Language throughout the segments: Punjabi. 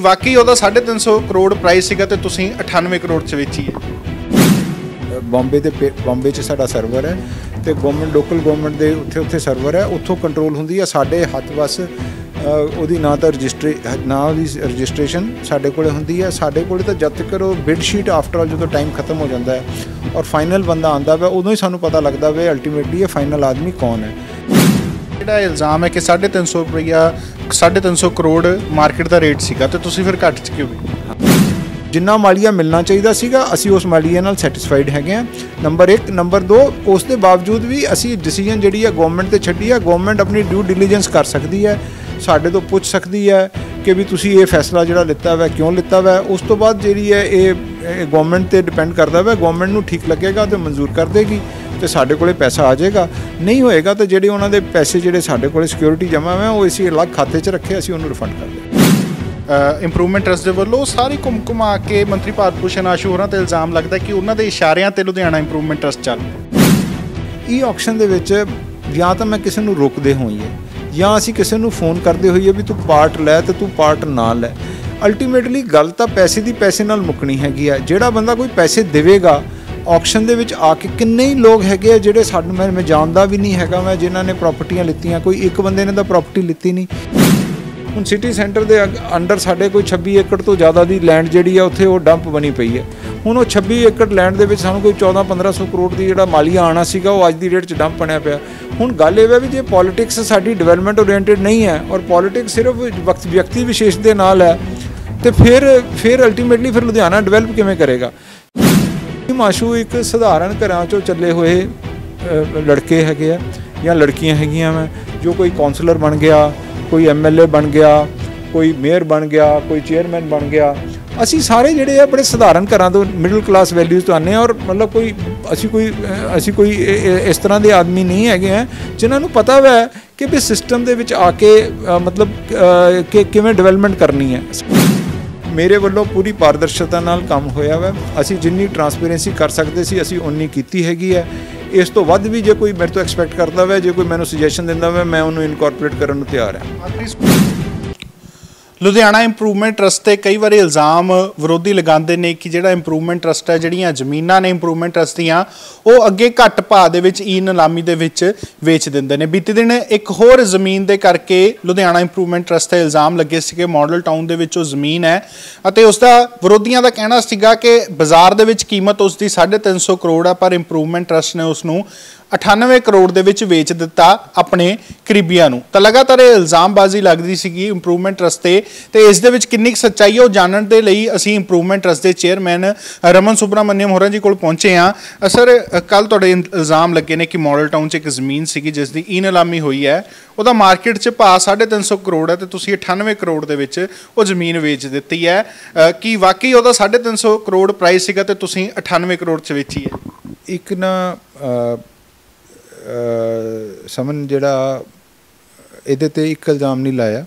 वाकई ਉਹਦਾ 350 ਕਰੋੜ ਪ੍ਰਾਈਸ ਸੀਗਾ ਤੇ ਤੁਸੀਂ 98 ਕਰੋੜ ਚ ਵੇਚੀ ਹੈ। ਬੰਬੇ 'ਚ ਸਾਡਾ ਸਰਵਰ ਹੈ ਤੇ ਗਵਰਨਮੈਂਟ ਲੋਕਲ ਗਵਰਨਮੈਂਟ ਦੇ ਉੱਥੇ ਸਰਵਰ ਹੈ, ਉੱਥੋਂ ਕੰਟਰੋਲ ਹੁੰਦੀ ਹੈ। ਸਾਡੇ ਹੱਥ ਬਸ ਉਹਦੀ ਨਾ ਤਾਂ ਉਹਦੀ ਰਜਿਸਟ੍ਰੇਸ਼ਨ ਸਾਡੇ ਕੋਲ ਹੁੰਦੀ ਹੈ। ਸਾਡੇ ਕੋਲ ਤਾਂ ਜਦ ਤੱਕ ਉਹ ਬਿਡ ਸ਼ੀਟ ਆਫਟਰ ਆਲ ਜਦੋਂ ਟਾਈਮ ਖਤਮ ਹੋ ਜਾਂਦਾ ਹੈ ਔਰ ਫਾਈਨਲ ਬੰਦਾ ਆਉਂਦਾ ਵਾ, ਉਦੋਂ ਹੀ ਸਾਨੂੰ ਪਤਾ ਲੱਗਦਾ ਵਾ ਅਲਟੀਮੇਟਲੀ ਇਹ ਫਾਈਨਲ ਆਦਮੀ ਕੌਣ ਹੈ। ਜਿਹੜਾ ਇਲਜ਼ਾਮ ਹੈ ਕਿ 350 ਰੁਪਈਆ 350 ਕਰੋੜ ਮਾਰਕੀਟ ਦਾ ਰੇਟ ਸੀਗਾ ਤੇ ਤੁਸੀਂ ਫਿਰ ਘੱਟ 'ਚ ਕਿਉਂ ਗਏ? ਜਿੰਨਾ ਮਾਲੀਆ ਮਿਲਣਾ ਚਾਹੀਦਾ ਸੀਗਾ ਅਸੀਂ ਉਸ ਮਾਲੀਏ ਨਾਲ ਸੈਟੀਸਫਾਈਡ ਹੈਗੇ ਹਾਂ, ਨੰਬਰ 1। ਨੰਬਰ 2, ਉਸ ਦੇ ਬਾਵਜੂਦ ਵੀ ਅਸੀਂ ਡਿਸੀਜਨ ਜਿਹੜੀ ਹੈ ਗਵਰਨਮੈਂਟ 'ਤੇ ਛੱਡੀ ਹੈ। ਗਵਰਨਮੈਂਟ ਆਪਣੀ ਡਿਊ ਡਿਲੀਜੈਂਸ ਕਰ ਸਕਦੀ ਹੈ, ਸਾਡੇ ਤੋਂ ਪੁੱਛ ਸਕਦੀ ਹੈ ਕਿ ਵੀ ਤੁਸੀਂ ਇਹ ਫੈਸਲਾ ਜਿਹੜਾ ਲਿੱਤਾ ਵਾ ਕਿਉਂ ਲਿੱਤਾ ਵਾ। ਉਸ ਤੋਂ ਬਾਅਦ ਜਿਹੜੀ ਹੈ ਇਹ ਗਵਰਨਮੈਂਟ 'ਤੇ ਡਿਪੈਂਡ ਕਰਦਾ ਵਾ। ਗਵਰਨਮੈਂਟ ਨੂੰ ਠੀਕ ਲੱਗੇਗਾ ਤਾਂ ਮਨਜ਼ੂਰ ਕਰ ਦੇਗੀ ਤੇ ਸਾਡੇ ਕੋਲੇ ਪੈਸਾ ਆ ਜਾਏਗਾ, ਨਹੀਂ ਹੋਏਗਾ ਤਾਂ ਜਿਹੜੇ ਉਹਨਾਂ ਦੇ ਪੈਸੇ ਜਿਹੜੇ ਸਾਡੇ ਕੋਲੇ ਸਿਕਿਉਰਿਟੀ ਜਮ੍ਹਾਂ ਹੋਏ ਉਹ ਅਸੀਂ ਅਲੱਗ ਖਾਤੇ 'ਚ ਰੱਖੇ, ਅਸੀਂ ਉਹਨੂੰ ਰਿਫੰਡ ਕਰ ਦਿਆਂਗੇ। ਇੰਪਰੂਵਮੈਂਟ ਟਰਸਟ ਦੇ ਵੱਲੋਂ ਸਾਰੀ ਘੁੰਮਾ ਕੇ ਮੰਤਰੀ ਭਾਰਤ ਭੂਸ਼ਣ ਆਸ਼ੂ ਹੋਰਾਂ 'ਤੇ ਇਲਜ਼ਾਮ ਲੱਗਦਾ ਕਿ ਉਹਨਾਂ ਦੇ ਇਸ਼ਾਰਿਆਂ 'ਤੇ ਲੁਧਿਆਣਾ ਇੰਪਰੂਵਮੈਂਟ ਟਰਸਟ ਚੱਲ ਇਹ ਆਕਸ਼ਨ ਦੇ ਵਿੱਚ ਜਾਂ ਤਾਂ ਮੈਂ ਕਿਸੇ ਨੂੰ ਰੋਕਦੇ ਹੋਈਏ ਜਾਂ ਅਸੀਂ ਕਿਸੇ ਨੂੰ ਫੋਨ ਕਰਦੇ ਹੋਈਏ ਵੀ ਤੂੰ ਪਾਰਟ ਲੈ ਤੇ ਤੂੰ ਪਾਰਟ ਨਾ ਲੈ। ਅਲਟੀਮੇਟਲੀ ਗੱਲ ਤਾਂ ਪੈਸੇ ਦੀ ਪੈਸੇ ਨਾਲ ਮੁੱਕਣੀ ਹੈਗੀ ਆ। ਜਿਹੜਾ ਬੰਦਾ ਕੋਈ ਪੈਸੇ ਦੇਵੇਗਾ ਆਕਸ਼ਨ ਦੇ ਵਿੱਚ ਆ ਕੇ, ਕਿੰਨੇ ਹੀ ਲੋਕ ਹੈਗੇ ਆ ਜਿਹੜੇ ਸਾਨੂੰ ਮੈਂ ਜਾਣਦਾ ਵੀ ਨਹੀਂ ਹੈਗਾ ਮੈਂ, ਜਿਨ੍ਹਾਂ ਨੇ ਪ੍ਰਾਪਰਟੀਆਂ ਲਿੱਤੀਆਂ। ਕੋਈ ਇੱਕ ਬੰਦੇ ਨੇ ਤਾਂ ਪ੍ਰਾਪਰਟੀ ਲਿੱਤੀ ਨਹੀਂ। ਹੁਣ ਸਿਟੀ ਸੈਂਟਰ ਦੇ ਅੰਡਰ ਸਾਡੇ ਕੋਈ 26 ਏਕੜ ਤੋਂ ਜ਼ਿਆਦਾ ਦੀ ਲੈਂਡ ਜਿਹੜੀ ਆ ਉੱਥੇ ਉਹ ਡੰਪ ਬਣੀ ਪਈ ਹੈ। ਹੁਣ ਉਹ 26 ਏਕੜ ਲੈਂਡ ਦੇ ਵਿੱਚ ਸਾਨੂੰ ਕੋਈ 1400-1500 ਕਰੋੜ ਦੀ ਜਿਹੜਾ ਮਾਲੀਆ ਆਉਣਾ ਸੀਗਾ ਉਹ ਅੱਜ ਦੀ ਡੇਟ 'ਚ ਡੰਪ ਬਣਿਆ ਪਿਆ। ਹੁਣ ਗੱਲ ਇਹ ਹੈ ਵੀ ਜੇ ਪੋਲੀਟਿਕਸ ਸਾਡੀ ਡਿਵੈਲਪਮੈਂਟ ਓਰੀਐਂਟਡ ਨਹੀਂ ਹੈ ਔਰ ਪੋਲੀਟਿਕਸ ਸਿਰਫ ਵਿਅਕਤੀ ਵਿਸ਼ੇਸ਼ ਦੇ ਨਾਲ ਹੈ ਤੇ ਫਿਰ ਅਲਟੀਮੇਟਲੀ ਫਿਰ ਲੁਧਿਆਣਾ ਡਿਵੈਲਪ ਕਿਵੇਂ ਕਰੇਗਾ। ਮਾਸ਼ੂ ਇੱਕ ਸਧਾਰਨ ਘਰਾਂ 'ਚੋਂ ਚੱਲੇ ਹੋਏ ਲੜਕੇ ਹੈਗੇ ਆ ਜਾਂ ਲੜਕੀਆਂ ਹੈਗੀਆਂ ਵਾ, ਜੋ ਕੋਈ ਕੌਂਸਲਰ ਬਣ ਗਿਆ, ਕੋਈ MLA ਬਣ ਗਿਆ, ਕੋਈ ਮੇਅਰ ਬਣ ਗਿਆ, ਕੋਈ ਚੇਅਰਮੈਨ ਬਣ ਗਿਆ। ਅਸੀਂ ਸਾਰੇ ਜਿਹੜੇ ਆ ਬੜੇ ਸਧਾਰਨ ਘਰਾਂ ਤੋਂ, ਮਿਡਲ ਕਲਾਸ ਵੈਲਿਊਜ਼ ਤੋਂ ਆਉਂਦੇ ਹਾਂ ਔਰ ਮਤਲਬ ਅਸੀਂ ਕੋਈ ਇਸ ਤਰ੍ਹਾਂ ਦੇ ਆਦਮੀ ਨਹੀਂ ਹੈਗੇ ਆ ਜਿਨ੍ਹਾਂ ਨੂੰ ਪਤਾ ਵਾ ਕਿ ਵੀ ਸਿਸਟਮ ਦੇ ਵਿੱਚ ਆ ਕੇ ਮਤਲਬ ਕਿ ਕਿਵੇਂ ਡਿਵੈਲਪਮੈਂਟ ਕਰਨੀ ਹੈ। ਮੇਰੇ ਵੱਲੋਂ ਪੂਰੀ ਪਾਰਦਰਸ਼ਤਾ ਨਾਲ ਕੰਮ ਹੋਇਆ ਵਾ। ਅਸੀਂ ਜਿੰਨੀ ਟਰਾਂਸਪੇਰੈਂਸੀ ਕਰ ਸਕਦੇ ਸੀ ਅਸੀਂ ਉਨੀ ਕੀਤੀ ਹੈਗੀ ਹੈ। ਇਸ ਤੋਂ ਵੱਧ ਵੀ ਜੇ ਕੋਈ ਮੇਰੇ ਤੋਂ ਐਕਸਪੈਕਟ ਕਰਦਾ ਵਾ, ਜੇ ਕੋਈ ਮੈਨੂੰ ਸੁਜੈਸ਼ਨ ਦਿੰਦਾ ਵਾ, ਮੈਂ ਉਹਨੂੰ ਇਨਕੋਰਪੋਰੇਟ ਕਰਨ ਨੂੰ ਤਿਆਰ ਹਾਂ। ਲੁਧਿਆਣਾ ਇੰਪਰੂਵਮੈਂਟ ਟਰਸਟ 'ਤੇ ਕਈ ਵਾਰੀ ਇਲਜ਼ਾਮ ਵਿਰੋਧੀ ਲਗਾਉਂਦੇ ਨੇ ਕਿ ਜਿਹੜਾ ਇੰਪਰੂਵਮੈਂਟ ਟਰਸਟ ਹੈ, ਜਿਹੜੀਆਂ ਜ਼ਮੀਨਾਂ ਨੇ ਇੰਪਰੂਵਮੈਂਟ ਟਰਸਟ ਦੀਆਂ, ਉਹ ਅੱਗੇ ਘੱਟ ਭਾਅ ਦੇ ਵਿੱਚ ਨੀਲਾਮੀ ਦੇ ਵਿੱਚ ਵੇਚ ਦਿੰਦੇ ਨੇ। ਬੀਤੇ ਦਿਨ ਇੱਕ ਹੋਰ ਜ਼ਮੀਨ ਦੇ ਕਰਕੇ ਲੁਧਿਆਣਾ ਇੰਪਰੂਵਮੈਂਟ ਟਰਸਟ 'ਤੇ ਇਲਜ਼ਾਮ ਲੱਗੇ ਸੀਗੇ। ਮਾਡਲ ਟਾਊਨ ਦੇ ਵਿੱਚ ਉਹ ਜ਼ਮੀਨ ਹੈ ਅਤੇ ਉਸ ਦਾ ਵਿਰੋਧੀਆਂ ਦਾ ਕਹਿਣਾ ਸੀਗਾ ਕਿ ਬਾਜ਼ਾਰ ਦੇ ਵਿੱਚ ਕੀਮਤ ਉਸ ਦੀ 350 ਕਰੋੜ ਹੈ, ਪਰ ਇੰਪਰੂਵਮੈਂਟ ਟਰਸਟ ਨੇ ਉਸ ਨੂੰ 98 ਕਰੋੜ ਦੇ ਵਿੱਚ ਵੇਚ ਦਿੱਤਾ ਆਪਣੇ ਕਰੀਬੀਆਂ ਨੂੰ। ਤਾਂ ਲਗਾਤਾਰ ਇਹ ਇਲਜ਼ਾਮਬਾਜ਼ੀ ਲੱਗਦੀ ਸੀਗੀ ਇੰਪਰੂਵਮੈਂਟ ਟਰਸਟ ਤੇ ਇਸ ਦੇ ਵਿੱਚ ਕਿੰਨੀ ਕੁ ਸੱਚਾਈ ਹੈ ਉਹ ਜਾਣਨ ਦੇ ਲਈ ਅਸੀਂ ਇੰਪਰੂਵਮੈਂਟ ਟਰਸਟ ਦੇ ਚੇਅਰਮੈਨ ਰਮਨ ਸੁਬਰਾਮਨਿਅਮ ਹੋਰਾਂ ਜੀ ਕੋਲ ਪਹੁੰਚੇ ਹਾਂ। ਸਰ, ਕੱਲ੍ਹ ਤੁਹਾਡੇ ਇਲਜ਼ਾਮ ਲੱਗੇ ਨੇ ਕਿ ਮਾਡਲ ਟਾਊਨ 'ਚ ਇੱਕ ਜ਼ਮੀਨ ਸੀਗੀ ਜਿਸ ਦੀ ਨੀਲਾਮੀ ਹੋਈ ਹੈ, ਉਹਦਾ ਮਾਰਕੀਟ 'ਚ ਭਾਅ 350 ਕਰੋੜ ਹੈ ਤੇ ਤੁਸੀਂ 98 ਕਰੋੜ ਦੇ ਵਿੱਚ ਉਹ ਜ਼ਮੀਨ ਵੇਚ ਦਿੱਤੀ ਹੈ। ਕੀ ਵਾਕਈ ਉਹਦਾ 350 ਕਰੋੜ ਪ੍ਰਾਈਸ ਸੀਗਾ ਤੇ ਤੁਸੀਂ 98 ਕਰੋੜ 'ਚ ਵੇਚੀ ਹੈ? ਇੱਕ ਨਾ ਸਮਨ ਜਿਹੜਾ ਇਹਦੇ 'ਤੇ ਇੱਕ ਇਲਜ਼ਾਮ ਨਹੀਂ ਲਾਇਆ,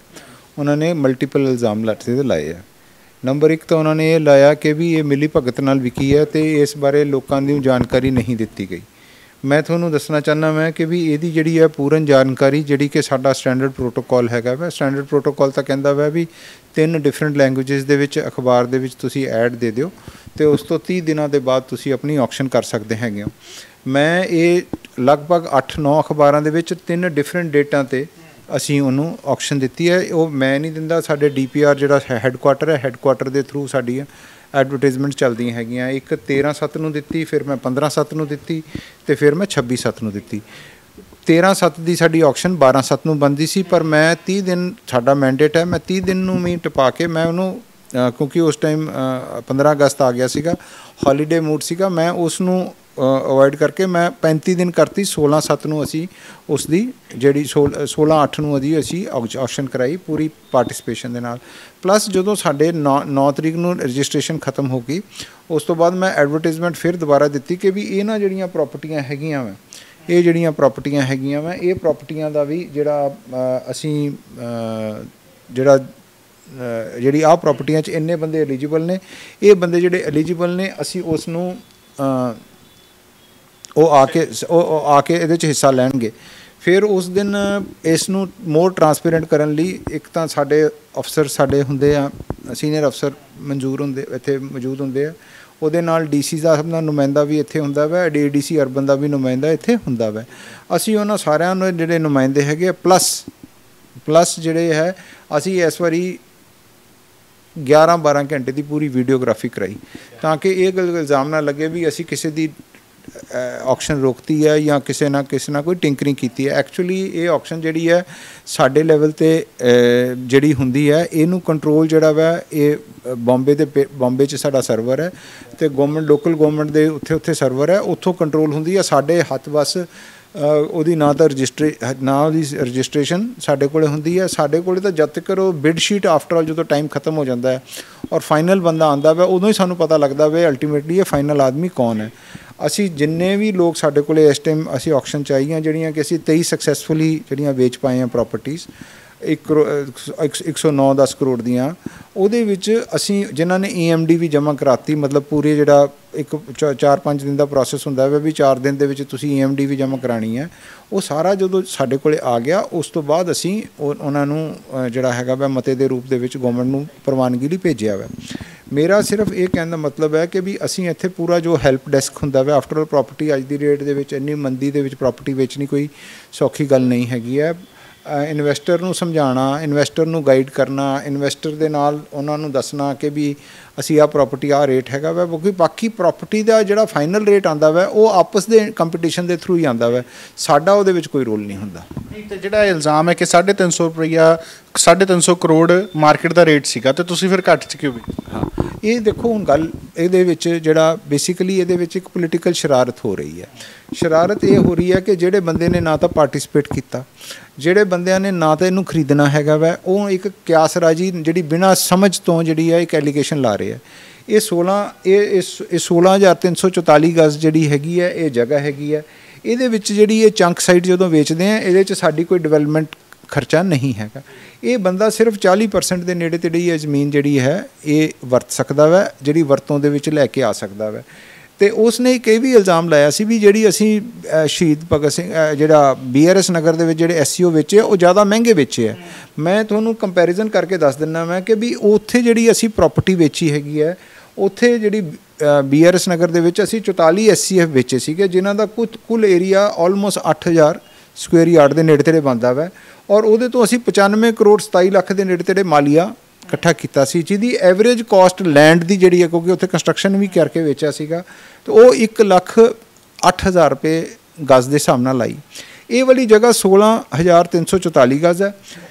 ਉਹਨਾਂ ਨੇ ਮਲਟੀਪਲ ਇਲਜ਼ਾਮ ਲਾਏ ਆ। ਨੰਬਰ 1 ਤਾਂ ਉਹਨਾਂ ਨੇ ਇਹ ਲਾਇਆ ਕਿ ਵੀ ਇਹ ਮਿਲੀ ਭਗਤ ਨਾਲ ਵਿਕੀ ਹੈ ਤੇ ਇਸ ਬਾਰੇ ਲੋਕਾਂ ਨੂੰ ਜਾਣਕਾਰੀ ਨਹੀਂ ਦਿੱਤੀ ਗਈ। ਮੈਂ ਤੁਹਾਨੂੰ ਦੱਸਣਾ ਚਾਹੁੰਦਾ ਮੈਂ ਕਿ ਵੀ ਇਹਦੀ ਜਿਹੜੀ ਹੈ ਪੂਰਨ ਜਾਣਕਾਰੀ ਜਿਹੜੀ ਕਿ ਸਾਡਾ ਸਟੈਂਡਰਡ ਪ੍ਰੋਟੋਕੋਲ ਹੈਗਾ ਵਾ, ਸਟੈਂਡਰਡ ਪ੍ਰੋਟੋਕੋਲ ਤਾਂ ਕਹਿੰਦਾ ਵਾ ਵੀ 3 ਡਿਫਰੈਂਟ ਲੈਂਗੁਏਜਸ ਦੇ ਵਿੱਚ ਅਖਬਾਰ ਦੇ ਵਿੱਚ ਤੁਸੀਂ ਐਡ ਦੇ ਦਿਓ ਅਤੇ ਉਸ ਤੋਂ 30 ਦਿਨਾਂ ਦੇ ਬਾਅਦ ਤੁਸੀਂ ਆਪਣੀ ਆਕਸ਼ਨ ਕਰ ਸਕਦੇ ਹੈਗੇ ਹੋ। ਮੈਂ ਇਹ ਲਗਭਗ 8-9 ਅਖਬਾਰਾਂ ਦੇ ਵਿੱਚ 3 ਡਿਫਰੈਂਟ ਡੇਟਾਂ 'ਤੇ ਅਸੀਂ ਉਹਨੂੰ ਆਕਸ਼ਨ ਦਿੱਤੀ ਹੈ। ਉਹ ਮੈਂ ਨਹੀਂ ਦਿੰਦਾ, ਸਾਡੇ DPR ਜਿਹੜਾ ਹੈੱਡਕੁਆਟਰ ਹੈ, ਹੈੱਡਕੁਆਟਰ ਦੇ ਥਰੂ ਸਾਡੀਆਂ ਐਡਵਰਟਾਈਜ਼ਮੈਂਟ ਚੱਲਦੀਆਂ ਹੈਗੀਆਂ। ਇੱਕ 13/7 ਨੂੰ ਦਿੱਤੀ, ਫਿਰ ਮੈਂ 15/7 ਨੂੰ ਦਿੱਤੀ ਅਤੇ ਫਿਰ ਮੈਂ 26/7 ਨੂੰ ਦਿੱਤੀ। 13/7 ਦੀ ਸਾਡੀ ਆਕਸ਼ਨ 12/7 ਨੂੰ ਬਣਦੀ ਸੀ, ਪਰ ਮੈਂ 30 ਦਿਨ ਸਾਡਾ ਮੈਂਡੇਟ ਹੈ, ਮੈਂ 30 ਦਿਨ ਨੂੰ ਵੀ ਟਪਾ ਕੇ ਮੈਂ ਉਹਨੂੰ ਕਿਉਂਕਿ ਉਸ ਟਾਈਮ 15 ਅਗਸਤ ਆ ਗਿਆ ਸੀਗਾ, ਹੌਲੀਡੇ ਮੂਡ ਸੀਗਾ, ਮੈਂ ਉਸ ਨੂੰ ਅਵੋਇਡ ਕਰਕੇ ਮੈਂ 35 ਦਿਨ ਕਰਤੀ। 16/7 ਨੂੰ ਅਸੀਂ ਉਸ ਦੀ ਜਿਹੜੀ 16/8 ਨੂੰ ਅਸੀਂ ਆਕਸ਼ਨ ਕਰਾਈ ਪੂਰੀ ਪਾਰਟੀਸਪੇਸ਼ਨ ਦੇ ਨਾਲ। ਪਲੱਸ ਜਦੋਂ ਸਾਡੇ 9 ਤਰੀਕ ਨੂੰ ਰਜਿਸਟ੍ਰੇਸ਼ਨ ਖਤਮ ਹੋ ਗਈ, ਉਸ ਤੋਂ ਬਾਅਦ ਮੈਂ ਐਡਵਰਟਾਈਜ਼ਮੈਂਟ ਫਿਰ ਦੁਬਾਰਾ ਦਿੱਤੀ ਕਿ ਵੀ ਇਹ ਨਾ ਜਿਹੜੀਆਂ ਪ੍ਰਾਪਰਟੀਆਂ ਹੈਗੀਆਂ ਵਾ, ਇਹ ਪ੍ਰਾਪਰਟੀਆਂ ਦਾ ਵੀ ਜਿਹੜਾ ਅਸੀਂ ਜਿਹੜੀ ਆਹ ਪ੍ਰਾਪਰਟੀਆਂ 'ਚ ਇੰਨੇ ਬੰਦੇ ਐਲੀਜੀਬਲ ਨੇ, ਇਹ ਬੰਦੇ ਜਿਹੜੇ ਐਲੀਜੀਬਲ ਨੇ ਅਸੀਂ ਉਸ ਨੂੰ ਉਹ ਆ ਕੇ ਇਹਦੇ 'ਚ ਹਿੱਸਾ ਲੈਣਗੇ। ਫਿਰ ਉਸ ਦਿਨ ਇਸ ਨੂੰ ਮੋਰ ਟਰਾਂਸਪੇਰੈਂਟ ਕਰਨ ਲਈ ਇੱਕ ਤਾਂ ਸਾਡੇ ਅਫਸਰ ਸਾਡੇ ਹੁੰਦੇ ਆ, ਸੀਨੀਅਰ ਅਫਸਰ ਮਨਜ਼ੂਰ ਹੁੰਦੇ ਇੱਥੇ ਮੌਜੂਦ ਹੁੰਦੇ ਆ, ਉਹਦੇ ਨਾਲ ਡੀਸੀ ਸਾਹਿਬ ਦਾ ਨੁਮਾਇੰਦਾ ਵੀ ਇੱਥੇ ਹੁੰਦਾ ਵਾ, ADC ਅਰਬਨ ਦਾ ਵੀ ਨੁਮਾਇੰਦਾ ਇੱਥੇ ਹੁੰਦਾ ਵਾ। ਅਸੀਂ ਉਹਨਾਂ ਸਾਰਿਆਂ ਨੂੰ ਜਿਹੜੇ ਨੁਮਾਇੰਦੇ ਹੈਗੇ ਪਲੱਸ ਜਿਹੜੇ ਹੈ ਅਸੀਂ ਇਸ ਵਾਰੀ 11-12 ਘੰਟੇ ਦੀ ਪੂਰੀ ਵੀਡੀਓਗ੍ਰਾਫੀ ਕਰਾਈ ਤਾਂ ਕਿ ਇਹ ਗੱਲ ਇਲਜ਼ਾਮ ਨਾ ਲੱਗੇ ਵੀ ਅਸੀਂ ਕਿਸੇ ਦੀ ਆਕਸ਼ਨ ਰੋਕਤੀ ਹੈ ਜਾਂ ਕਿਸੇ ਨਾ ਕੋਈ ਟਿੰਕਰਿੰਗ ਕੀਤੀ ਹੈ। ਐਕਚੁਅਲੀ ਇਹ ਆਕਸ਼ਨ ਜਿਹੜੀ ਹੈ ਸਾਡੇ ਲੈਵਲ 'ਤੇ ਜਿਹੜੀ ਹੁੰਦੀ ਹੈ ਇਹਨੂੰ ਕੰਟਰੋਲ ਜਿਹੜਾ ਵਾ ਇਹ ਬੰਬੇ 'ਚ ਸਾਡਾ ਸਰਵਰ ਹੈ ਅਤੇ ਲੋਕਲ ਗੌਰਮੈਂਟ ਦੇ ਉੱਥੇ ਸਰਵਰ ਹੈ, ਉੱਥੋਂ ਕੰਟਰੋਲ ਹੁੰਦੀ ਹੈ। ਸਾਡੇ ਹੱਥ ਬਸ ਉਹਦੀ ਨਾ ਉਹਦੀ ਰਜਿਸਟ੍ਰੇਸ਼ਨ ਸਾਡੇ ਕੋਲ ਹੁੰਦੀ ਹੈ। ਸਾਡੇ ਕੋਲ ਤਾਂ ਜਦ ਤੱਕ ਉਹ ਬਿਡ ਸ਼ੀਟ ਆਫਟਰ ਆਲ ਜਦੋਂ ਟਾਈਮ ਖਤਮ ਹੋ ਜਾਂਦਾ ਹੈ ਔਰ ਫਾਈਨਲ ਬੰਦਾ ਆਉਂਦਾ ਵਾ ਉਦੋਂ ਹੀ ਸਾਨੂੰ ਪਤਾ ਲੱਗਦਾ ਵਾ ਅਲਟੀਮੇਟਲੀ ਇਹ ਫਾਈਨਲ ਆਦਮੀ ਕੌਣ ਹੈ। ਅਸੀਂ ਜਿੰਨੇ ਵੀ ਲੋਕ ਸਾਡੇ ਕੋਲ ਇਸ ਟਾਈਮ ਅਸੀਂ ਆਕਸ਼ਨ 'ਚ ਆਈਆਂ ਜਿਹੜੀਆਂ ਕਿ ਅਸੀਂ 23 ਸਕਸੈਸਫੁਲੀ ਜਿਹੜੀਆਂ ਵੇਚ ਪਾਏ ਹਾਂ ਪ੍ਰੋਪਰਟੀਜ਼ 109-10 ਕਰੋੜ ਦੀਆਂ, ਉਹਦੇ ਵਿੱਚ ਅਸੀਂ ਜਿਨ੍ਹਾਂ ਨੇ EMD ਵੀ ਜਮ੍ਹਾਂ ਕਰਾਤੀ, ਮਤਲਬ ਪੂਰੇ ਜਿਹੜਾ ਇੱਕ 4-5 ਦਿਨ ਦਾ ਪ੍ਰੋਸੈਸ ਹੁੰਦਾ ਹੈ ਵੀ 4 ਦਿਨ ਦੇ ਵਿੱਚ ਤੁਸੀਂ EMD ਵੀ ਜਮ੍ਹਾਂ ਕਰਾਉਣੀ ਹੈ, ਉਹ ਸਾਰਾ ਜਦੋਂ ਸਾਡੇ ਕੋਲ ਆ ਗਿਆ ਉਸ ਤੋਂ ਬਾਅਦ ਅਸੀਂ ਉਹਨਾਂ ਨੂੰ ਜਿਹੜਾ ਹੈਗਾ ਵਾ ਮਤੇ ਦੇ ਰੂਪ ਦੇ ਵਿੱਚ ਗੌਰਮੈਂਟ ਨੂੰ ਪ੍ਰਵਾਨਗੀ ਲਈ ਭੇਜਿਆ ਵਾ। ਮੇਰਾ ਸਿਰਫ ਇਹ ਕਹਿਣ ਦਾ ਮਤਲਬ ਹੈ ਕਿ ਵੀ ਅਸੀਂ ਇੱਥੇ ਪੂਰਾ ਜੋ ਹੈਲਪ ਡੈਸਕ ਹੁੰਦਾ ਵਾ, ਆਫਟਰ ਆਲ ਪ੍ਰੋਪਰਟੀ ਅੱਜ ਦੀ ਰੇਟ ਦੇ ਵਿੱਚ ਇੰਨੀ ਮੰਦੀ ਦੇ ਵਿੱਚ ਪ੍ਰੋਪਰਟੀ ਵੇਚਣੀ ਕੋਈ ਸੌਖੀ ਗੱਲ ਨਹੀਂ ਹੈਗੀ ਹੈ। ਇਨਵੈਸਟਰ ਨੂੰ ਸਮਝਾਉਣਾ, ਇਨਵੈਸਟਰ ਨੂੰ ਗਾਈਡ ਕਰਨਾ, ਇਨਵੈਸਟਰ ਦੇ ਨਾਲ ਉਹਨਾਂ ਨੂੰ ਦੱਸਣਾ ਕਿ ਵੀ ਅਸੀਂ ਆਹ ਪ੍ਰੋਪਰਟੀ ਆਹ ਰੇਟ ਹੈਗਾ ਵਾ, ਕਿਉਂਕਿ ਬਾਕੀ ਪ੍ਰੋਪਰਟੀ ਦਾ ਜਿਹੜਾ ਫਾਈਨਲ ਰੇਟ ਆਉਂਦਾ ਵਾ ਉਹ ਆਪਸ ਦੇ ਕੰਪੀਟੀਸ਼ਨ ਦੇ ਥਰੂ ਹੀ ਆਉਂਦਾ ਵਾ, ਸਾਡਾ ਉਹਦੇ ਵਿੱਚ ਕੋਈ ਰੋਲ ਨਹੀਂ ਹੁੰਦਾ। ਨਹੀਂ ਤੇ ਜਿਹੜਾ ਇਲਜ਼ਾਮ ਹੈ ਕਿ 350 ਰੁਪਈਆ 350 ਕਰੋੜ ਮਾਰਕੀਟ ਦਾ ਰੇਟ ਸੀਗਾ ਤੇ ਤੁਸੀਂ ਫਿਰ ਘੱਟ 'ਚ ਕਿਉਂ ਵੀ? ਹਾਂ, ਇਹ ਦੇਖੋ ਹੁਣ ਗੱਲ ਇਹਦੇ ਵਿੱਚ ਜਿਹੜਾ ਬੇਸਿਕਲੀ ਇਹਦੇ ਵਿੱਚ ਇੱਕ ਪੋਲੀਟੀਕਲ ਸ਼ਰਾਰਤ ਹੋ ਰਹੀ ਹੈ। ਸ਼ਰਾਰਤ ਇਹ ਹੋ ਰਹੀ ਹੈ ਕਿ ਜਿਹੜੇ ਬੰਦੇ ਨੇ ਨਾ ਤਾਂ ਪਾਰਟਿਸਿਪੇਟ ਕੀਤਾ, ਜਿਹੜੇ ਬੰਦਿਆਂ ਨੇ ਨਾ ਤਾਂ ਇਹਨੂੰ ਖਰੀਦਣਾ ਹੈਗਾ ਵਾ, ਉਹ ਇੱਕ ਕਿਆਸਰਾਜੀ ਜਿਹੜੀ ਬਿਨਾਂ ਸਮਝ ਤੋਂ ਜਿਹੜੀ ਹੈ ਇੱਕ ਐਲੀਗੇਸ਼ਨ ਲਾ ਰਹੇ ਹੈ। ਇਹ 16,344 ਗਜ਼ ਜਿਹੜੀ ਹੈਗੀ ਹੈ ਇਹ ਜਗ੍ਹਾ ਹੈਗੀ ਹੈ, ਇਹਦੇ ਵਿੱਚ ਜਿਹੜੀ ਇਹ ਚੰਕ ਸਾਈਟ ਜਦੋਂ ਵੇਚਦੇ ਆ ਇਹਦੇ 'ਚ ਸਾਡੀ ਕੋਈ ਡਿਵੈਲਪਮੈਂਟ ਖਰਚਾ ਨਹੀਂ ਹੈਗਾ। ਇਹ ਬੰਦਾ ਸਿਰਫ 40% ਦੇ ਨੇੜੇ ਤੇੜੇ ਇਹ ਜ਼ਮੀਨ ਜਿਹੜੀ ਹੈ ਇਹ ਵਰਤ ਸਕਦਾ ਵਾ, ਜਿਹੜੀ ਵਰਤੋਂ ਦੇ ਵਿੱਚ ਲੈ ਕੇ ਆ ਸਕਦਾ ਵਾ। ਅਤੇ ਉਸ ਨੇ ਇੱਕ ਇਹ ਵੀ ਇਲਜ਼ਾਮ ਲਾਇਆ ਸੀ ਵੀ ਜਿਹੜੀ ਅਸੀਂ ਸ਼ਹੀਦ ਭਗਤ ਸਿੰਘ ਜਿਹੜਾ BRS ਨਗਰ ਦੇ ਵਿੱਚ ਜਿਹੜੇ SCO ਵੇਚੇ ਉਹ ਜ਼ਿਆਦਾ ਮਹਿੰਗੇ ਵੇਚੇ ਆ। ਮੈਂ ਤੁਹਾਨੂੰ ਕੰਪੈਰੀਜ਼ਨ ਕਰਕੇ ਦੱਸ ਦਿੰਦਾ ਮੈਂ ਕਿ ਵੀ ਉੱਥੇ ਜਿਹੜੀ ਅਸੀਂ ਪ੍ਰੋਪਰਟੀ ਵੇਚੀ ਹੈਗੀ ਹੈ, ਉੱਥੇ ਜਿਹੜੀ BRS ਨਗਰ ਦੇ ਵਿੱਚ ਅਸੀਂ 44 SCF ਵੇਚੇ ਸੀਗੇ, ਜਿਨ੍ਹਾਂ ਦਾ ਕੁੱਲ ਏਰੀਆ ਆਲਮੋਸਟ 8,000 ਸਕੁਅਰ ਯਾਰਡ ਦੇ ਨੇੜੇ ਤੇੜੇ ਬਣਦਾ ਵਾ, ਔਰ ਉਹਦੇ ਤੋਂ ਅਸੀਂ 95 ਕਰੋੜ 27 ਲੱਖ ਦੇ ਨੇੜੇ ਤੇੜੇ ਮਾਲੀਆ ਇਕੱਠਾ ਕੀਤਾ ਸੀ, ਜਿਹਦੀ ਐਵਰੇਜ ਕਾਸਟ ਲੈਂਡ ਦੀ ਜਿਹੜੀ ਹੈ, ਕਿਉਂਕਿ ਉੱਥੇ ਕੰਸਟਰਕਸ਼ਨ ਵੀ ਕਰਕੇ ਵੇਚਿਆ ਸੀਗਾ, ਅਤੇ ਉਹ 1,08,000 ਰੁਪਏ ਗਜ਼ ਦੇ ਹਿਸਾਬ ਨਾਲ ਆਈ। ਇਹ ਵਾਲੀ ਜਗ੍ਹਾ 16,344 ਗਜ਼ ਹੈ।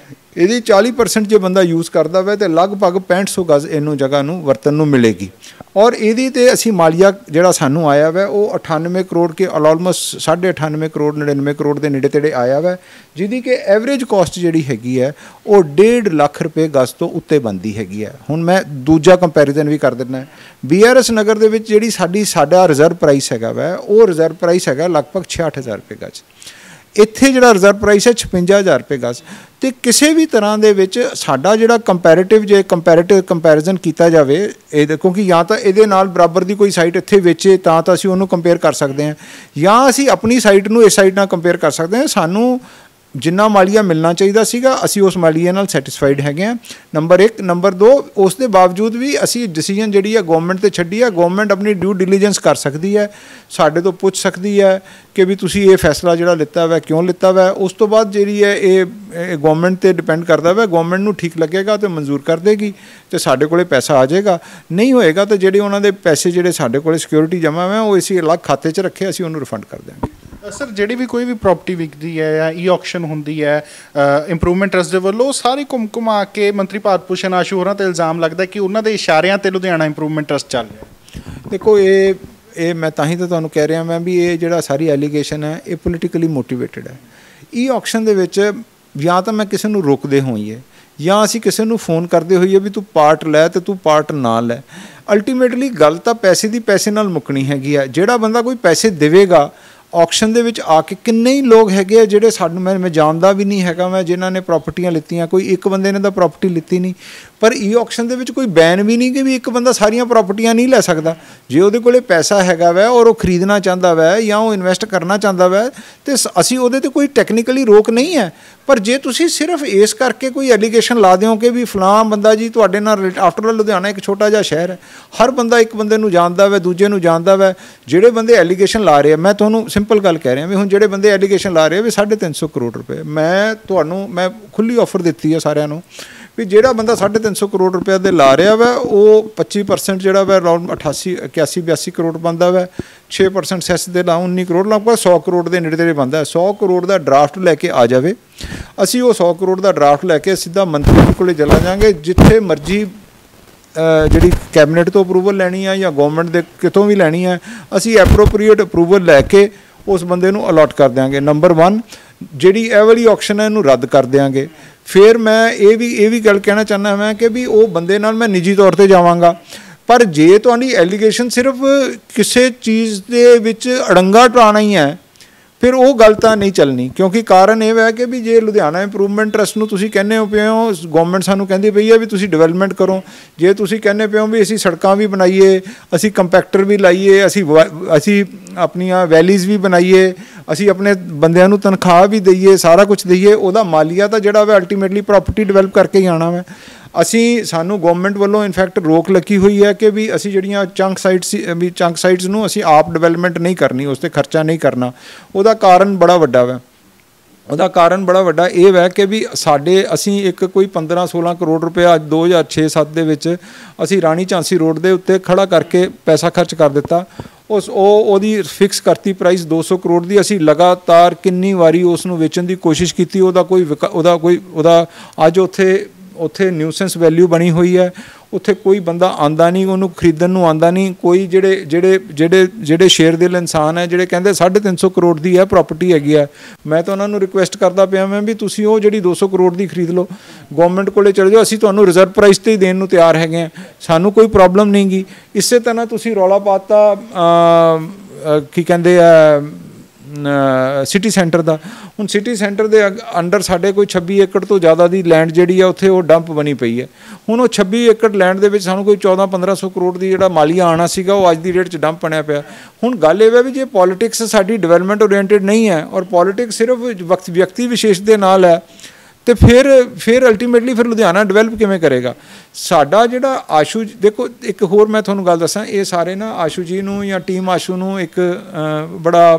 ਇਹਦੀ 40% ਜੇ ਬੰਦਾ ਯੂਜ਼ ਕਰਦਾ ਵਾ ਤਾਂ ਲਗਭਗ 6500 ਗਜ਼ ਇਹਨੂੰ ਜਗ੍ਹਾ ਨੂੰ ਵਰਤਣ ਨੂੰ ਮਿਲੇਗੀ, ਔਰ ਇਹਦੀ ਤੇ ਅਸੀਂ ਮਾਲੀਆ ਜਿਹੜਾ ਸਾਨੂੰ ਆਇਆ ਵਾ ਉਹ 98 ਕਰੋੜ ਕੇ ਆਲਮੋਸਟ 98.5 ਕਰੋੜ 99 ਕਰੋੜ ਦੇ ਨੇੜੇ ਤੇੜੇ ਆਇਆ ਵਾ, ਜਿਹਦੀ ਕਿ ਐਵਰੇਜ ਕਾਸਟ ਜਿਹੜੀ ਹੈਗੀ ਹੈ ਉਹ 1.5 ਲੱਖ ਰੁਪਏ ਗਜ਼ ਤੋਂ ਉੱਤੇ ਬਣਦੀ ਹੈਗੀ ਹੈ। ਹੁਣ ਮੈਂ ਦੂਜਾ ਕੰਪੈਰੀਜ਼ਨ ਵੀ ਕਰ ਦਿੰਦਾ, BRS ਨਗਰ ਦੇ ਵਿੱਚ ਜਿਹੜੀ ਸਾਡਾ ਰਿਜ਼ਰਵ ਪ੍ਰਾਈਸ ਹੈਗਾ ਵਾ ਉਹ ਰਿਜ਼ਰਵ ਪ੍ਰਾਈਸ ਹੈਗਾ ਲਗਭਗ 66,000 ਰੁਪਏ ਗਜ਼, ਇੱਥੇ ਜਿਹੜਾ ਰਿਜ਼ਰਵ ਪ੍ਰਾਈਸ ਹੈ 56,000 ਰੁਪਏ ਗਜ਼। ਅਤੇ ਕਿਸੇ ਵੀ ਤਰ੍ਹਾਂ ਦੇ ਵਿੱਚ ਸਾਡਾ ਜਿਹੜਾ ਕੰਪੈਰੀਟਿਵ ਕੰਪੈਰੀਜ਼ਨ ਕੀਤਾ ਜਾਵੇ ਇਹਦੇ, ਕਿਉਂਕਿ ਜਾਂ ਤਾਂ ਇਹਦੇ ਨਾਲ ਬਰਾਬਰ ਦੀ ਕੋਈ ਸਾਈਟ ਇੱਥੇ ਵੇਚੇ ਤਾਂ ਅਸੀਂ ਉਹਨੂੰ ਕੰਪੇਅਰ ਕਰ ਸਕਦੇ ਹਾਂ, ਜਾਂ ਅਸੀਂ ਆਪਣੀ ਸਾਈਟ ਨੂੰ ਇਸ ਸਾਈਟ ਨਾਲ ਕੰਪੇਅਰ ਕਰ ਸਕਦੇ ਹਾਂ। ਸਾਨੂੰ ਜਿੰਨਾ ਮਾਲੀਆ ਮਿਲਣਾ ਚਾਹੀਦਾ ਸੀਗਾ ਅਸੀਂ ਉਸ ਮਾਲੀਏ ਨਾਲ ਸੈਟਿਸਫਾਈਡ ਹੈਗੇ ਹਾਂ, ਨੰਬਰ 1। ਨੰਬਰ 2, ਉਸ ਦੇ ਬਾਵਜੂਦ ਵੀ ਅਸੀਂ ਡਿਸੀਜਨ ਜਿਹੜੀ ਹੈ ਗੌਰਮੈਂਟ 'ਤੇ ਛੱਡੀ ਹੈ। ਗੌਰਮੈਂਟ ਆਪਣੀ ਡਿਊ ਡਿਲੀਜੈਂਸ ਕਰ ਸਕਦੀ ਹੈ, ਸਾਡੇ ਤੋਂ ਪੁੱਛ ਸਕਦੀ ਹੈ ਕਿ ਵੀ ਤੁਸੀਂ ਇਹ ਫੈਸਲਾ ਜਿਹੜਾ ਲਿੱਤਾ ਵਾ ਕਿਉਂ ਲਿੱਤਾ ਵਾ। ਉਸ ਤੋਂ ਬਾਅਦ ਜਿਹੜੀ ਹੈ ਇਹ ਗੌਰਮੈਂਟ 'ਤੇ ਡਿਪੈਂਡ ਕਰਦਾ ਵਾ, ਗੌਰਮੈਂਟ ਨੂੰ ਠੀਕ ਲੱਗੇਗਾ ਤਾਂ ਮਨਜ਼ੂਰ ਕਰ ਦੇਗੀ ਅਤੇ ਸਾਡੇ ਕੋਲ ਪੈਸਾ ਆ ਜਾਏਗਾ, ਨਹੀਂ ਹੋਏਗਾ ਤਾਂ ਜਿਹੜੇ ਉਹਨਾਂ ਦੇ ਪੈਸੇ ਜਿਹੜੇ ਸਾਡੇ ਕੋਲ ਸਿਕਿਉਰਿਟੀ ਜਮ੍ਹਾਂ ਵਾ ਉਹ ਅਸੀਂ ਅਲੱਗ ਖਾਤੇ 'ਚ ਰੱਖੇ, ਅਸੀਂ ਉਹਨੂੰ ਰਿਫੰਡ ਕਰ ਦਿਆਂਗੇ। ਸਰ, ਜਿਹੜੀ ਵੀ ਕੋਈ ਵੀ ਪ੍ਰੋਪਰਟੀ ਵਿਕਦੀ ਹੈ ਜਾਂ ਈ-ਆਕਸ਼ਨ ਹੁੰਦੀ ਹੈ ਇੰਪਰੂਵਮੈਂਟ ਟਰਸਟ ਦੇ ਵੱਲੋਂ, ਸਾਰੀ ਘੁੰਮਾ ਕੇ ਮੰਤਰੀ ਭਾਰਤ ਭੂਸ਼ਣ ਆਸ਼ੂ ਹੋਰਾਂ 'ਤੇ ਇਲਜ਼ਾਮ ਲੱਗਦਾ ਕਿ ਉਹਨਾਂ ਦੇ ਇਸ਼ਾਰਿਆਂ 'ਤੇ ਲੁਧਿਆਣਾ ਇੰਪਰੂਵਮੈਂਟ ਟਰਸਟ ਚੱਲ ਰਿਹਾ। ਦੇਖੋ ਇਹ ਮੈਂ ਤਾਂ ਹੀ ਤਾਂ ਤੁਹਾਨੂੰ ਕਹਿ ਰਿਹਾ ਮੈਂ ਵੀ ਇਹ ਜਿਹੜਾ ਸਾਰੀ ਐਲੀਗੇਸ਼ਨ ਹੈ ਇਹ ਪੋਲੀਟੀਕਲੀ ਮੋਟੀਵੇਟਡ ਹੈ। ਈ-ਆਕਸ਼ਨ ਦੇ ਵਿੱਚ ਜਾਂ ਤਾਂ ਮੈਂ ਕਿਸੇ ਨੂੰ ਰੋਕਦੇ ਹੋਈਏ ਜਾਂ ਅਸੀਂ ਕਿਸੇ ਨੂੰ ਫੋਨ ਕਰਦੇ ਹੋਈਏ ਵੀ ਤੂੰ ਪਾਰਟ ਲੈ ਅਤੇ ਤੂੰ ਪਾਰਟ ਨਾ ਲੈ। ਅਲਟੀਮੇਟਲੀ ਗੱਲ ਤਾਂ ਪੈਸੇ ਦੀ ਪੈਸੇ ਨਾਲ ਮੁੱਕਣੀ ਹੈਗੀ ਆ। ਜਿਹੜਾ ਬੰਦਾ ਕੋਈ ਪੈਸੇ ਦੇਵੇਗਾ ऑक्शन ਦੇ ਵਿੱਚ ਆ ਕੇ ਕਿੰਨੇ ਹੀ ਲੋਕ ਹੈਗੇ ਆ ਜਿਹੜੇ ਸਾਨੂੰ ਮੈਂ ਜਾਣਦਾ ਵੀ ਨਹੀਂ ਹੈਗਾ ਮੈਂ ਜਿਨ੍ਹਾਂ ਨੇ ਪ੍ਰਾਪਰਟੀਆਂ ਲਿੱਤੀਆਂ ਕੋਈ ਇੱਕ ਬੰਦੇ ਨੇ ਤਾਂ ਪ੍ਰਾਪਰਟੀ ਲਿੱਤੀ ਨਹੀਂ ਪਰ ਈ ਆਕਸ਼ਨ ਦੇ ਵਿੱਚ ਕੋਈ ਬੈਨ ਵੀ ਨਹੀਂ ਕਿ ਵੀ ਇੱਕ ਬੰਦਾ ਸਾਰੀਆਂ ਪ੍ਰਾਪਰਟੀਆਂ ਨਹੀਂ ਲੈ ਸਕਦਾ ਜੇ ਉਹਦੇ ਕੋਲੇ ਪੈਸਾ ਹੈਗਾ ਵੈ ਔਰ ਉਹ ਖਰੀਦਣਾ ਚਾਹੁੰਦਾ ਵੈ ਜਾਂ ਉਹ ਇਨਵੈਸਟ ਕਰਨਾ ਚਾਹੁੰਦਾ ਵੈ ਤੇ ਅਸੀਂ ਉਹਦੇ ਤੇ ਕੋਈ ਟੈਕਨੀਕਲੀ ਰੋਕ ਨਹੀਂ ਹੈ ਪਰ ਜੇ ਤੁਸੀਂ ਸਿਰਫ ਇਸ ਕਰਕੇ ਕੋਈ ਐਲੀਗੇਸ਼ਨ ਲਾ ਦਿਓ ਕਿ ਵੀ ਫਲਾਂ ਬੰਦਾ ਜੀ ਤੁਹਾਡੇ ਨਾਲ ਆਫਟਰ ਆਲ ਲੁਧਿਆਣਾ ਇੱਕ ਛੋਟਾ ਜਿਹਾ ਸ਼ਹਿਰ ਹੈ ਹਰ ਬੰਦਾ ਇੱਕ ਬੰਦੇ ਨੂੰ ਜਾਣਦਾ ਵੈ ਦੂਜੇ ਨੂੰ ਜਾਣਦਾ ਵੈ ਜਿਹੜੇ ਬੰਦੇ ਐਲੀਗੇਸ਼ਨ ਲਾ ਰਹੇ ਆ ਮੈਂ ਤੁਹਾਨੂੰ ਸਿੰਪਲ ਗੱਲ ਕਹਿ ਰਿਹਾ ਵੀ ਹੁਣ ਜਿਹੜੇ ਬੰਦੇ ਐਲੀਗੇਸ਼ਨ ਲਾ ਰਹੇ ਆ ਵੀ 350 ਕਰੋੜ ਰੁਪਏ ਮੈਂ ਖੁੱਲੀ ਆਫਰ ਦਿੱਤੀ ਹੈ ਸਾਰਿਆਂ ਨੂੰ ਵੀ ਜਿਹੜਾ ਬੰਦਾ 350 ਕਰੋੜ ਰੁਪਏ ਦੇ ਲਾ ਰਿਹਾ ਵਾ ਉਹ 25% ਜਿਹੜਾ ਵਾ ਅਰਾਊਂਡ 81 ਕਰੋੜ ਬਣਦਾ ਵਾ 6% ਸੈਸ ਦੇ ਲਾ 19 ਕਰੋੜ ਲਗਭਗ 100 ਕਰੋੜ ਦੇ ਨੇੜੇ ਤੇੜੇ ਬਣਦਾ 100 ਕਰੋੜ ਦਾ ਡਰਾਫਟ ਲੈ ਕੇ ਆ ਜਾਵੇ ਅਸੀਂ ਉਹ 100 ਕਰੋੜ ਦਾ ਡਰਾਫਟ ਲੈ ਕੇ ਸਿੱਧਾ ਮੰਤਰੀ ਜੀ ਕੋਲੇ ਚਲਾ ਜਾਵਾਂਗੇ ਜਿੱਥੇ ਮਰਜ਼ੀ ਜਿਹੜੀ ਕੈਬਨਿਟ ਤੋਂ ਅਪਰੂਵਲ ਲੈਣੀ ਆ ਜਾਂ ਗਵਰਨਮੈਂਟ ਦੇ ਕਿਤੋਂ ਵੀ ਲੈਣੀ ਆ ਅਸੀਂ ਐਪਰੋਪਰੀਏਟ ਅਪਰੂਵਲ ਲੈ ਕੇ ਉਸ ਬੰਦੇ ਨੂੰ ਅਲਾਟ ਕਰ ਦਿਆਂਗੇ ਨੰਬਰ 1 ਜਿਹੜੀ ਇਹ ਵਾਲੀ ਆਕਸ਼ਨ ਹੈ ਇਹਨੂੰ ਰੱਦ ਕਰ ਦਿਆਂਗੇ ਫਿਰ ਮੈਂ ਇਹ ਵੀ ਗੱਲ ਕਹਿਣਾ ਚਾਹੁੰਦਾ ਮੈਂ ਕਿ ਵੀ ਉਹ ਬੰਦੇ ਨਾਲ ਮੈਂ ਨਿੱਜੀ ਤੌਰ 'ਤੇ ਜਾਵਾਂਗਾ ਪਰ ਜੇ ਤੁਹਾਡੀ ਐਲੀਗੇਸ਼ਨ ਸਿਰਫ ਕਿਸੇ ਚੀਜ਼ ਦੇ ਵਿੱਚ ਅੜੰਗਾ ਟਾਣਾ ਹੀ ਹੈ ਫਿਰ ਉਹ ਗੱਲ ਤਾਂ ਨਹੀਂ ਚੱਲਣੀ ਕਿਉਂਕਿ ਕਾਰਨ ਇਹ ਹੈ ਕਿ ਵੀ ਜੇ ਲੁਧਿਆਣਾ ਇੰਪਰੂਵਮੈਂਟ ਟਰਸਟ ਨੂੰ ਤੁਸੀਂ ਕਹਿੰਦੇ ਹੋ ਪਏ ਹੋ ਗਵਰਨਮੈਂਟ ਸਾਨੂੰ ਕਹਿੰਦੀ ਪਈ ਹੈ ਵੀ ਤੁਸੀਂ ਡਿਵੈਲਪਮੈਂਟ ਕਰੋ ਜੇ ਤੁਸੀਂ ਕਹਿੰਦੇ ਪਏ ਹੋ ਵੀ ਅਸੀਂ ਸੜਕਾਂ ਵੀ ਬਣਾਈਏ ਅਸੀਂ ਕੰਪੈਕਟਰ ਵੀ ਲਾਈਏ ਅਸੀਂ ਆਪਣੀਆਂ ਵੈਲੀਜ਼ ਵੀ ਬਣਾਈਏ ਅਸੀਂ ਆਪਣੇ ਬੰਦਿਆਂ ਨੂੰ ਤਨਖਾਹ ਵੀ ਦਈਏ ਸਾਰਾ ਕੁਝ ਦਈਏ ਉਹਦਾ ਮਾਲੀਆ ਤਾਂ ਜਿਹੜਾ ਵਾ ਅਲਟੀਮੇਟਲੀ ਪ੍ਰੋਪਰਟੀ ਡਿਵੈਲਪ ਕਰਕੇ ਹੀ ਆਉਣਾ ਵਾ ਸਾਨੂੰ ਗਵਰਨਮੈਂਟ ਵੱਲੋਂ ਇਨਫੈਕਟ ਰੋਕ ਲੱਗੀ ਹੋਈ ਹੈ ਕਿ ਵੀ ਅਸੀਂ ਜਿਹੜੀਆਂ ਚੰਕ ਸਾਈਟਸ ਨੂੰ ਅਸੀਂ ਆਪ ਡਿਵੈਲਪਮੈਂਟ ਨਹੀਂ ਕਰਨੀ ਉਸ 'ਤੇ ਖਰਚਾ ਨਹੀਂ ਕਰਨਾ ਉਹਦਾ ਕਾਰਨ ਬੜਾ ਵੱਡਾ ਇਹ ਹੈ ਕਿ ਵੀ ਅਸੀਂ ਇੱਕ ਕੋਈ 15-16 ਕਰੋੜ ਰੁਪਇਆ 2006-7 ਦੇ ਵਿੱਚ ਅਸੀਂ ਰਾਣੀ ਝਾਂਸੀ ਰੋਡ ਦੇ ਉੱਤੇ ਖੜਾ ਕਰਕੇ ਪੈਸਾ ਖਰਚ ਕਰ ਦਿੱਤਾ ਉਹਦੀ ਫਿਕਸ ਕਰਤੀ ਪ੍ਰਾਈਸ 200 ਕਰੋੜ ਦੀ ਅਸੀਂ ਲਗਾਤਾਰ ਕਿੰਨੀ ਵਾਰੀ ਉਸ ਨੂੰ ਵੇਚਣ ਦੀ ਕੋਸ਼ਿਸ਼ ਕੀਤੀ ਉਹਦਾ ਅੱਜ ਉੱਥੇ ਨਿਊਸੈਂਸ ਵੈਲਿਊ ਬਣੀ ਹੋਈ ਹੈ ਉੱਥੇ ਕੋਈ ਬੰਦਾ ਆਉਂਦਾ ਨਹੀਂ ਉਹਨੂੰ ਖਰੀਦਣ ਨੂੰ ਆਉਂਦਾ ਨਹੀਂ ਕੋਈ ਜਿਹੜੇ ਸ਼ੇਅਰ ਦਿਲ ਇਨਸਾਨ ਹੈ ਜਿਹੜੇ ਕਹਿੰਦੇ 350 ਕਰੋੜ ਦੀ ਹੈ ਪ੍ਰਾਪਰਟੀ ਹੈਗੀ ਹੈ ਮੈਂ ਤਾਂ ਉਹਨਾਂ ਨੂੰ ਰਿਕੁਐਸਟ ਕਰਦਾ ਪਿਆ ਮੈਂ ਵੀ ਤੁਸੀਂ ਉਹ ਜਿਹੜੀ 200 ਕਰੋੜ ਦੀ ਖਰੀਦ ਲਓ ਗਵਰਨਮੈਂਟ ਕੋਲੇ ਚਲੇ ਜਾਓ ਅਸੀਂ ਤੁਹਾਨੂੰ ਰਿਜ਼ਰਵ ਪ੍ਰਾਈਸ 'ਤੇ ਹੀ ਦੇਣ ਨੂੰ ਤਿਆਰ ਹੈਗੇ ਹਾਂ ਸਾਨੂੰ ਕੋਈ ਪ੍ਰੋਬਲਮ ਨਹੀਂ ਗੀ ਇਸੇ ਤਰ੍ਹਾਂ ਤੁਸੀਂ ਰੌਲਾ ਪਾਤਾ ਕੀ ਕਹਿੰਦੇ ਆ ਸਿਟੀ ਸੈਂਟਰ ਦਾ ਹੁਣ ਸਿਟੀ ਸੈਂਟਰ ਦੇ ਅੰਡਰ ਸਾਡੇ ਕੋਈ 26 ਏਕੜ ਤੋਂ ਜ਼ਿਆਦਾ ਦੀ ਲੈਂਡ ਜਿਹੜੀ ਆ ਉੱਥੇ ਉਹ ਡੰਪ ਬਣੀ ਪਈ ਹੈ ਹੁਣ ਉਹ 26 ਏਕੜ ਲੈਂਡ ਦੇ ਵਿੱਚ ਸਾਨੂੰ ਕੋਈ 14-1500 ਕਰੋੜ ਦੀ ਜਿਹੜਾ ਮਾਲੀਆ ਆਉਣਾ ਸੀਗਾ ਉਹ ਅੱਜ ਦੀ ਡੇਟ 'ਚ ਡੰਪ ਬਣਿਆ ਪਿਆ ਹੁਣ ਗੱਲ ਇਹ ਹੈ ਵੀ ਜੇ ਪੋਲੀਟਿਕਸ ਸਾਡੀ ਡਿਵੈਲਪਮੈਂਟ ਓਰੀਐਂਟਡ ਨਹੀਂ ਹੈ ਔਰ ਪੋਲੀਟਿਕਸ ਸਿਰਫ ਵਿਅਕਤੀ ਵਿਸ਼ੇਸ਼ ਦੇ ਨਾਲ ਹੈ ਤੇ ਫਿਰ ਅਲਟੀਮੇਟਲੀ ਫਿਰ ਲੁਧਿਆਣਾ ਡਿਵੈਲਪ ਕਿਵੇਂ ਕਰੇਗਾ ਸਾਡਾ ਜਿਹੜਾ ਆਸ਼ੂ ਦੇਖੋ ਇੱਕ ਹੋਰ ਮੈਂ ਤੁਹਾਨੂੰ ਗੱਲ ਦੱਸਾਂ ਇਹ ਸਾਰੇ ਨਾ ਆਸ਼ੂ ਜੀ ਨੂੰ ਜਾਂ ਟੀਮ ਆਸ਼ੂ ਨੂੰ ਇੱਕ ਬੜਾ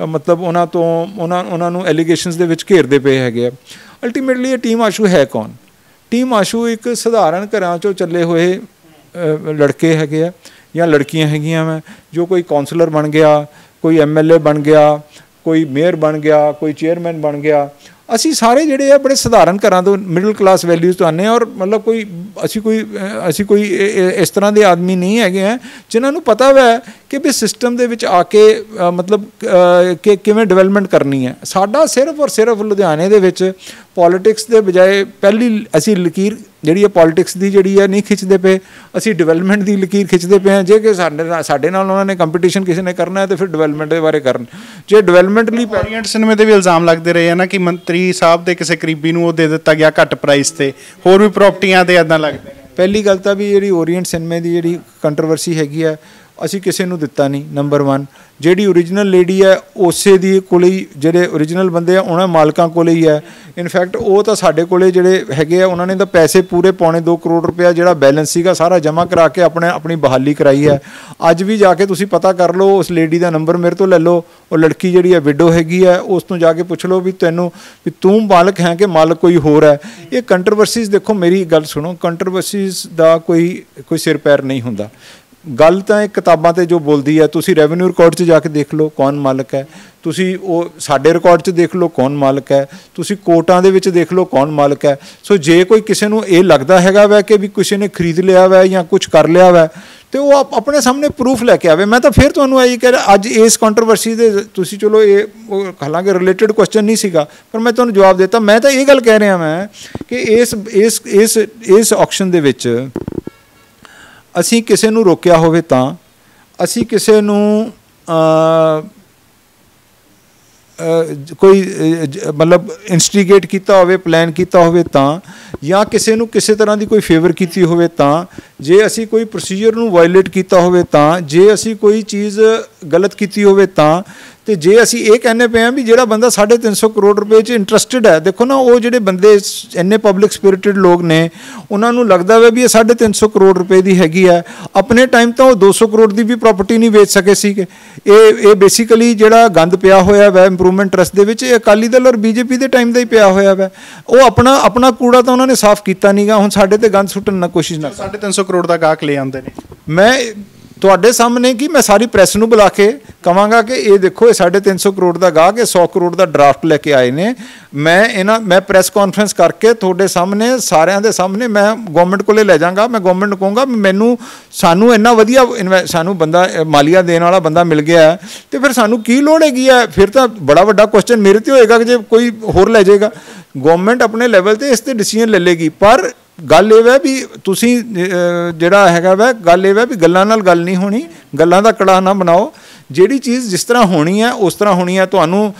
ਮਤਲਬ ਉਹਨਾਂ ਨੂੰ ਐਲੀਗੇਸ਼ਨਸ ਦੇ ਵਿੱਚ ਘੇਰਦੇ ਪਏ ਹੈਗੇ ਆ ਅਲਟੀਮੇਟਲੀ ਇਹ ਟੀਮ ਆਸ਼ੂ ਹੈ ਕੌਣ ਟੀਮ ਆਸ਼ੂ ਇੱਕ ਸਧਾਰਨ ਘਰਾਂ 'ਚੋਂ ਚੱਲੇ ਹੋਏ ਲੜਕੇ ਹੈਗੇ ਆ ਜਾਂ ਲੜਕੀਆਂ ਹੈਗੀਆਂ ਵਾ ਜੋ ਕੋਈ ਕੌਂਸਲਰ ਬਣ ਗਿਆ ਕੋਈ MLA ਬਣ ਗਿਆ ਕੋਈ ਮੇਅਰ ਬਣ ਗਿਆ ਕੋਈ ਚੇਅਰਮੈਨ ਬਣ ਗਿਆ ਅਸੀਂ ਸਾਰੇ ਜਿਹੜੇ ਆ ਬੜੇ ਸਧਾਰਨ ਘਰਾਂ ਤੋਂ ਮਿਡਲ ਕਲਾਸ ਵੈਲਿਊਜ਼ ਤੋਂ ਆਉਂਦੇ ਹਾਂ ਔਰ ਮਤਲਬ ਅਸੀਂ ਕੋਈ ਇਸ ਤਰ੍ਹਾਂ ਦੇ ਆਦਮੀ ਨਹੀਂ ਹੈਗੇ ਆ ਜਿਨ੍ਹਾਂ ਨੂੰ ਪਤਾ ਵਾ ਕਿ ਵੀ ਸਿਸਟਮ ਦੇ ਵਿੱਚ ਆ ਕੇ ਮਤਲਬ ਕਿ ਕਿਵੇਂ ਡਿਵੈਲਪਮੈਂਟ ਕਰਨੀ ਹੈ ਸਾਡਾ ਸਿਰਫ ਔਰ ਸਿਰਫ ਲੁਧਿਆਣੇ ਦੇ ਵਿੱਚ ਪੋਲੀਟਿਕਸ ਦੇ ਬਜਾਏ ਪਹਿਲੀ ਅਸੀਂ ਲਕੀਰ ਜਿਹੜੀ ਹੈ ਪੋਲੀਟਿਕਸ ਦੀ ਜਿਹੜੀ ਹੈ ਨਹੀਂ ਖਿੱਚਦੇ ਪਏ ਅਸੀਂ ਡਿਵੈਲਪਮੈਂਟ ਦੀ ਲਕੀਰ ਖਿੱਚਦੇ ਪਏ ਹਾਂ ਜੇ ਕਿ ਸਾਡੇ ਨਾਲ ਉਹਨਾਂ ਨੇ ਕੰਪੀਟੀਸ਼ਨ ਕਿਸੇ ਨੇ ਕਰਨਾ ਹੈ ਤਾਂ ਫਿਰ ਡਿਵੈਲਪਮੈਂਟ ਦੇ ਬਾਰੇ ਕਰਨ ਜੇ ਡਿਵੈਲਪਮੈਂਟ ਲਈ ਓਰੀਐਂਟ ਸਿਨੇਮੇ ਦੇ ਵੀ ਇਲਜ਼ਾਮ ਲੱਗਦੇ ਰਹੇ ਆ ਨਾ ਕਿ ਮੰਤਰੀ ਸਾਹਿਬ ਦੇ ਕਿਸੇ ਕਰੀਬੀ ਨੂੰ ਉਹ ਦੇ ਦਿੱਤਾ ਗਿਆ ਘੱਟ ਪ੍ਰਾਈਸ 'ਤੇ ਹੋਰ ਵੀ ਪ੍ਰਾਪਰਟੀਆਂ 'ਤੇ ਇੱਦਾਂ ਲੱਗਦੇ ਪਹਿਲੀ ਗੱਲ ਤਾਂ ਵੀ ਜਿਹੜੀ ਓਰੀਐਂਟ ਸਿਨੇਮੇ ਦੀ ਜਿਹੜੀ ਕੰਟਰੋਵਰਸੀ ਹੈਗੀ ਹੈ ਅਸੀਂ ਕਿਸੇ ਨੂੰ ਦਿੱਤਾ ਨਹੀਂ ਨੰਬਰ 1 ਜਿਹੜੀ ਓਰੀਜਨਲ ਲੇਡੀ ਹੈ ਉਸੇ ਦੀ ਕੋਲੇ ਹੀ ਜਿਹੜੇ ਓਰੀਜਨਲ ਬੰਦੇ ਆ ਉਹਨਾਂ ਮਾਲਕਾਂ ਕੋਲੇ ਹੀ ਹੈ ਇਨਫੈਕਟ ਉਹ ਤਾਂ ਸਾਡੇ ਕੋਲੇ ਜਿਹੜੇ ਹੈਗੇ ਆ ਉਹਨਾਂ ਨੇ ਤਾਂ ਪੈਸੇ ਪੂਰੇ 2.25 ਕਰੋੜ ਰੁਪਇਆ ਜਿਹੜਾ ਬੈਲੈਂਸ ਸੀਗਾ ਸਾਰਾ ਜਮ੍ਹਾਂ ਕਰਾ ਕੇ ਆਪਣੀ ਬਹਾਲੀ ਕਰਾਈ ਹੈ ਅੱਜ ਵੀ ਜਾ ਕੇ ਤੁਸੀਂ ਪਤਾ ਕਰ ਲਓ ਉਸ ਲੇਡੀ ਦਾ ਨੰਬਰ ਮੇਰੇ ਤੋਂ ਲੈ ਲਓ ਉਹ ਲੜਕੀ ਜਿਹੜੀ ਹੈ ਵਿਡੋ ਹੈਗੀ ਹੈ ਉਸ ਤੋਂ ਜਾ ਕੇ ਪੁੱਛ ਲਓ ਵੀ ਤੂੰ ਮਾਲਕ ਹੈ ਕਿ ਮਾਲਕ ਕੋਈ ਹੋਰ ਹੈ ਇਹ ਕੰਟਰੋਵਰਸੀਜ਼ ਦੇਖੋ ਮੇਰੀ ਗੱਲ ਸੁਣੋ ਕੰਟਰੋਵਰਸੀਜ਼ ਦਾ ਕੋਈ ਸਿਰ ਪੈਰ ਨਹੀਂ ਹੁੰਦਾ ਗੱਲ ਤਾਂ ਇਹ ਕਿਤਾਬਾਂ 'ਤੇ ਜੋ ਬੋਲਦੀ ਹੈ ਤੁਸੀਂ ਰੈਵਨਿਊ ਰਿਕਾਰਡ 'ਚ ਜਾ ਕੇ ਦੇਖ ਲਓ ਕੌਣ ਮਾਲਕ ਹੈ ਤੁਸੀਂ ਉਹ ਸਾਡੇ ਰਿਕਾਰਡ 'ਚ ਦੇਖ ਲਓ ਕੌਣ ਮਾਲਕ ਹੈ ਤੁਸੀਂ ਕੋਰਟਾਂ ਦੇ ਵਿੱਚ ਦੇਖ ਲਓ ਕੌਣ ਮਾਲਕ ਹੈ ਸੋ ਜੇ ਕੋਈ ਕਿਸੇ ਨੂੰ ਇਹ ਲੱਗਦਾ ਹੈਗਾ ਵੈ ਕਿ ਵੀ ਕਿਸੇ ਨੇ ਖਰੀਦ ਲਿਆ ਵੈ ਜਾਂ ਕੁਝ ਕਰ ਲਿਆ ਵੈ ਤੇ ਉਹ ਆਪਣੇ ਸਾਹਮਣੇ ਪ੍ਰੂਫ ਲੈ ਕੇ ਆਵੇ ਮੈਂ ਤਾਂ ਫਿਰ ਤੁਹਾਨੂੰ ਇਹੀ ਕਹਿ ਰਿਹਾ ਅੱਜ ਇਸ ਕੰਟਰੋਵਰਸੀ ਦੇ ਤੁਸੀਂ ਚਲੋ ਇਹ ਹਾਲਾਂਕਿ ਰਿਲੇਟਡ ਕੁਐਸਚਨ ਨਹੀਂ ਸੀਗਾ ਪਰ ਮੈਂ ਤੁਹਾਨੂੰ ਜਵਾਬ ਦਿੱਤਾ ਮੈਂ ਤਾਂ ਇਹ ਗੱਲ ਕਹਿ ਰਿਹਾ ਮੈਂ ਕਿ ਇਸ ਆਕਸ਼ਨ ਦੇ ਵਿੱਚ ਅਸੀਂ ਕਿਸੇ ਨੂੰ ਰੋਕਿਆ ਹੋਵੇ ਤਾਂ ਅਸੀਂ ਕਿਸੇ ਨੂੰ ਕੋਈ ਮਤਲਬ ਇਨਸਟੀਗੇਟ ਕੀਤਾ ਹੋਵੇ, ਪਲਾਨ ਕੀਤਾ ਹੋਵੇ ਤਾਂ, ਜਾਂ ਕਿਸੇ ਨੂੰ ਕਿਸੇ ਤਰ੍ਹਾਂ ਦੀ ਕੋਈ ਫੇਵਰ ਕੀਤੀ ਹੋਵੇ ਤਾਂ, ਜੇ ਅਸੀਂ ਕੋਈ ਪ੍ਰੋਸੀਜਰ ਨੂੰ ਵਾਇਲੇਟ ਕੀਤਾ ਹੋਵੇ ਤਾਂ, ਜੇ ਅਸੀਂ ਕੋਈ ਚੀਜ਼ ਗਲਤ ਕੀਤੀ ਹੋਵੇ ਤਾਂ, ਤੇ ਜੇ ਅਸੀਂ ਇਹ ਕਹਿੰਦੇ ਪਏ ਹਾਂ ਵੀ ਜਿਹੜਾ ਬੰਦਾ 350 ਕਰੋੜ ਰੁਪਏ 'ਚ ਇੰਟਰਸਟਿਡ ਹੈ, ਦੇਖੋ ਨਾ ਉਹ ਜਿਹੜੇ ਬੰਦੇ ਇੰਨੇ ਪਬਲਿਕ ਸਪਿਰਿਟਡ ਲੋਕ ਨੇ ਉਹਨਾਂ ਨੂੰ ਲੱਗਦਾ ਵਾ ਵੀ ਇਹ 350 ਕਰੋੜ ਰੁਪਏ ਦੀ ਹੈਗੀ ਹੈ। ਆਪਣੇ ਟਾਈਮ ਤਾਂ ਉਹ 200 ਕਰੋੜ ਦੀ ਵੀ ਪ੍ਰਾਪਰਟੀ ਨਹੀਂ ਵੇਚ ਸਕੇ ਸੀਗੇ। ਇਹ ਬੇਸਿਕਲੀ ਜਿਹੜਾ ਗੰਦ ਪਿਆ ਹੋਇਆ ਵਾ ਇੰਪਰੂਵਮੈਂਟ ਟਰਸਟ ਦੇ ਵਿੱਚ, ਇਹ ਅਕਾਲੀ ਦਲ ਔਰ ਬੀਜੇਪੀ ਦੇ ਟਾਈਮ ਦਾ ਹੀ ਪਿਆ ਹੋਇਆ ਵਾ। ਉਹ ਆਪਣਾ ਕੂੜਾ ਤਾਂ ਉਹਨਾਂ ਨੇ ਸਾਫ਼ ਕੀਤਾ ਨਹੀਂਗਾ, ਹੁਣ ਸਾਡੇ ਤੇ ਗੰਦ ਸੁੱਟਣ ਦੀ ਕੋਸ਼ਿਸ਼ ਨਾ। 350 ਕਰੋੜ ਦਾ ਗਾਹਕ ਲੈ ਆਉਂਦੇ ਨੇ। ਮੈਂ ਤੁਹਾਡੇ ਸਾਹਮਣੇ ਕਿ ਮੈਂ ਸਾਰੀ ਪ੍ਰੈਸ ਨੂੰ ਬੁਲਾ ਕੇ ਕਹਾਂਗਾ ਕਿ ਇਹ ਦੇਖੋ, ਇਹ 350 ਕਰੋੜ ਦਾ ਗਾਹਕ, ਇਹ 100 ਕਰੋੜ ਦਾ ਡਰਾਫਟ ਲੈ ਕੇ ਆਏ ਨੇ। ਮੈਂ ਪ੍ਰੈਸ ਕਾਨਫਰੰਸ ਕਰਕੇ ਤੁਹਾਡੇ ਸਾਹਮਣੇ ਸਾਰਿਆਂ ਦੇ ਸਾਹਮਣੇ ਮੈਂ ਗਵਰਨਮੈਂਟ ਕੋਲੇ ਲੈ ਜਾਵਾਂਗਾ। ਮੈਂ ਗਵਰਨਮੈਂਟ ਨੂੰ ਕਹੂੰਗਾ ਸਾਨੂੰ ਇੰਨਾ ਵਧੀਆ ਸਾਨੂੰ ਬੰਦਾ ਮਾਲੀਆ ਦੇਣ ਵਾਲਾ ਬੰਦਾ ਮਿਲ ਗਿਆ ਤੇ ਫਿਰ ਸਾਨੂੰ ਕੀ ਲੋੜ ਹੈਗੀ ਹੈ। ਫਿਰ ਤਾਂ ਬੜਾ ਵੱਡਾ ਕੁਐਸਚਨ ਮੇਰੇ ਤੇ ਹੋਏਗਾ ਕਿ ਜੇ ਕੋਈ ਹੋਰ ਲੈ ਜਾਏਗਾ। ਗਵਰਨਮੈਂਟ ਆਪਣੇ ਲੈਵਲ ਤੇ ਇਸ ਤੇ ਡਿਸੀਜਨ ਲੈ ਲੇਗੀ, ਪਰ ਗੱਲ ਇਹ ਹੈ ਵੀ ਤੁਸੀਂ ਜਿਹੜਾ ਹੈਗਾ ਵਾ, ਗੱਲ ਇਹ ਹੈ ਵੀ ਗੱਲਾਂ ਨਾਲ ਗੱਲ ਨਹੀਂ ਹੋਣੀ, ਗੱਲਾਂ ਦਾ ਕੜਾਹ ਨਾ ਬਣਾਓ। ਜਿਹੜੀ ਚੀਜ਼ ਜਿਸ ਤਰ੍ਹਾਂ ਹੋਣੀ ਹੈ ਉਸ ਤਰ੍ਹਾਂ ਹੋਣੀ ਹੈ।